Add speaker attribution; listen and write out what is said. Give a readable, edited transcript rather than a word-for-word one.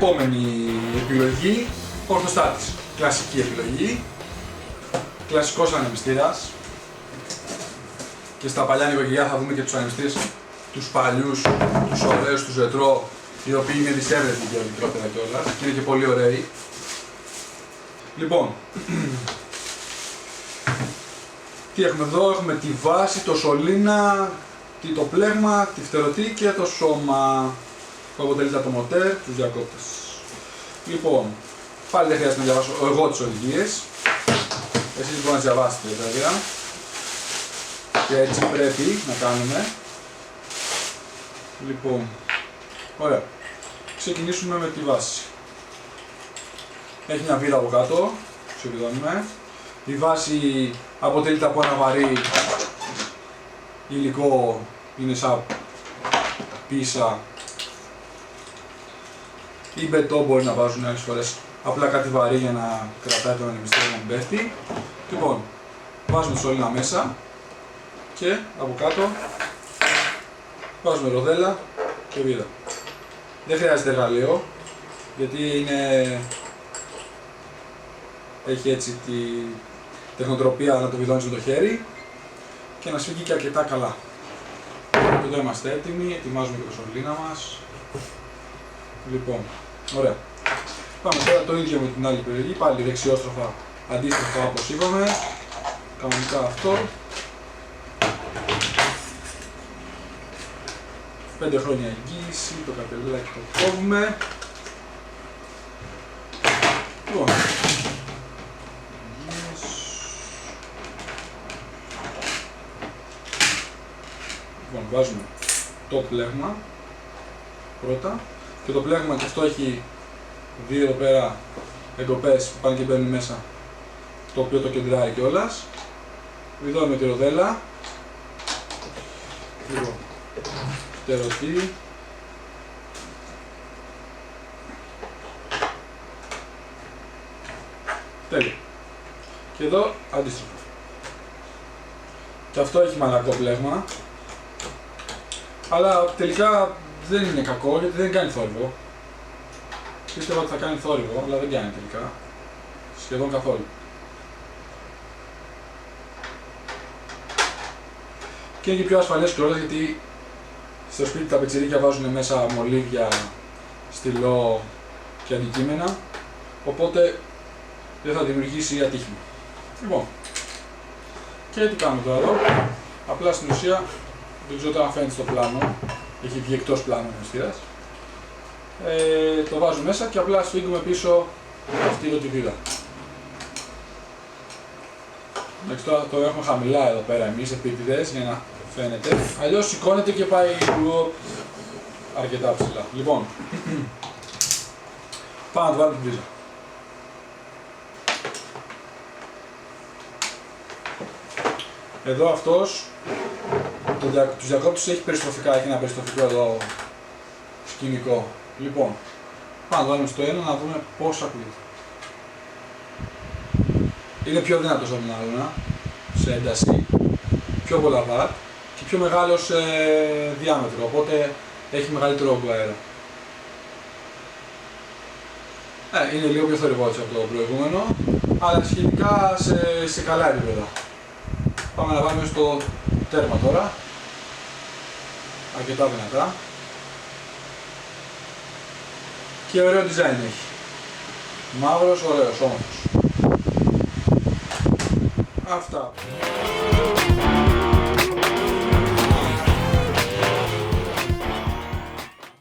Speaker 1: Επόμενη επιλογή, ορθοστάτης. Κλασική επιλογή. Κλασικός ανεμιστήρας. Και στα παλιά νοικοκυριά θα δούμε και τους ανεμιστήρες τους παλιούς, τους ωραίους, τους ρετρό, οι οποίοι είναι δισεύρετοι και μικρότερα κιόλας και είναι και πολύ ωραίοι. Λοιπόν, τι έχουμε εδώ, έχουμε τη βάση, το σωλήνα, το πλέγμα, τη φτερωτή και το σώμα που αποτελείται από το μοτέρ, τους διακόπτες. Λοιπόν, πάλι δεν χρειάζεται να διαβάσω εγώ τις οδηγίες. Εσείς μπορείτε να τις διαβάσετε βέβαια. Και έτσι πρέπει να κάνουμε. Λοιπόν, ωραία. Ξεκινήσουμε με τη βάση. Έχει μια βίδα από κάτω, ξεπηδώνουμε. Η βάση αποτελείται από ένα βαρύ υλικό, είναι σαν πίσα ή μπετό, μπορεί να βάζουν άλλες φορές απλά κάτι βαρύ για να κρατάει τον ανεμιστήρα να μην πέφτει. Λοιπόν, βάζουμε το σωλήνα μέσα και από κάτω βάζουμε ροδέλα και βίδα. Δεν χρειάζεται εργαλείο γιατί έχει έτσι τη τεχνοτροπία να το βιδώνεις με το χέρι και να σφίγγει και αρκετά καλά. Εδώ είμαστε έτοιμοι, ετοιμάζουμε και το σωλήνα μας. Λοιπόν, ωραία. Πάμε τώρα το ίδιο με την άλλη περιοχή, πάλι δεξιόστροφα αντίστροφα όπως είπαμε. Κανονικά αυτό. 5 χρόνια εγγύηση, το καπελάκι το κόβουμε. Λοιπόν, βάζουμε το πλέγμα πρώτα και το πλέγμα και αυτό έχει δύο εδώ πέρα εγκοπές που πάνε και μπαίνουν μέσα, το οποίο το κεντράει κιόλας. Βιδώνουμε τη ροδέλα. Λοιπόν, φτερωτή. Τέλεια. Και εδώ αντίστροφα. Και αυτό έχει μαλακό πλέγμα. Αλλά τελικά δεν είναι κακό γιατί δεν κάνει θόρυβο. Πίστευα ότι θα κάνει θόρυβο, αλλά δεν κάνει τελικά. Σχεδόν καθόλου. Και είναι και πιο ασφαλές κιόλας γιατί στο σπίτι τα πιτσιρίκια βάζουν μέσα μολύβια, στυλό και αντικείμενα. Οπότε δεν θα δημιουργήσει ατύχημα. Λοιπόν, και τι κάνουμε τώρα εδώ. Απλά στην ουσία, δεν ξέρω αν φαίνεται στο πλάνο, έχει βγει εκτός πλάνου ο ανεμιστήρας. Το βάζω μέσα και απλά σφίγγουμε πίσω αυτή εδώ τη βίδα. Εντάξει, τώρα το έχουμε χαμηλά εδώ πέρα εμείς επίτηδες για να φαίνεται. Αλλιώς σηκώνεται και πάει αρκετά ψηλά. Λοιπόν, πάμε να το βάλουμε την βίζα. Εδώ αυτός, τους διακόπτους έχει περιστροφικά, έχει ένα περιστροφικό εδώ σκηνικό. Λοιπόν, πάμε να το βάλουμε στο ένα να δούμε πώς ακούγεται. Είναι πιο δυνατός από την άλλα, σε ένταση, πιο πολλά βατ και πιο μεγάλο σε διάμετρο, οπότε έχει μεγαλύτερο όγκο αέρα. Είναι λίγο πιο θορυβός από το προηγούμενο, αλλά σχετικά σε καλά επίπεδα. Πάμε να βάλουμε στο τέρμα τώρα, αρκετά δυνατά. Και ωραίο design έχει. Μαύρος, ωραίος, όμορφος. Αυτά.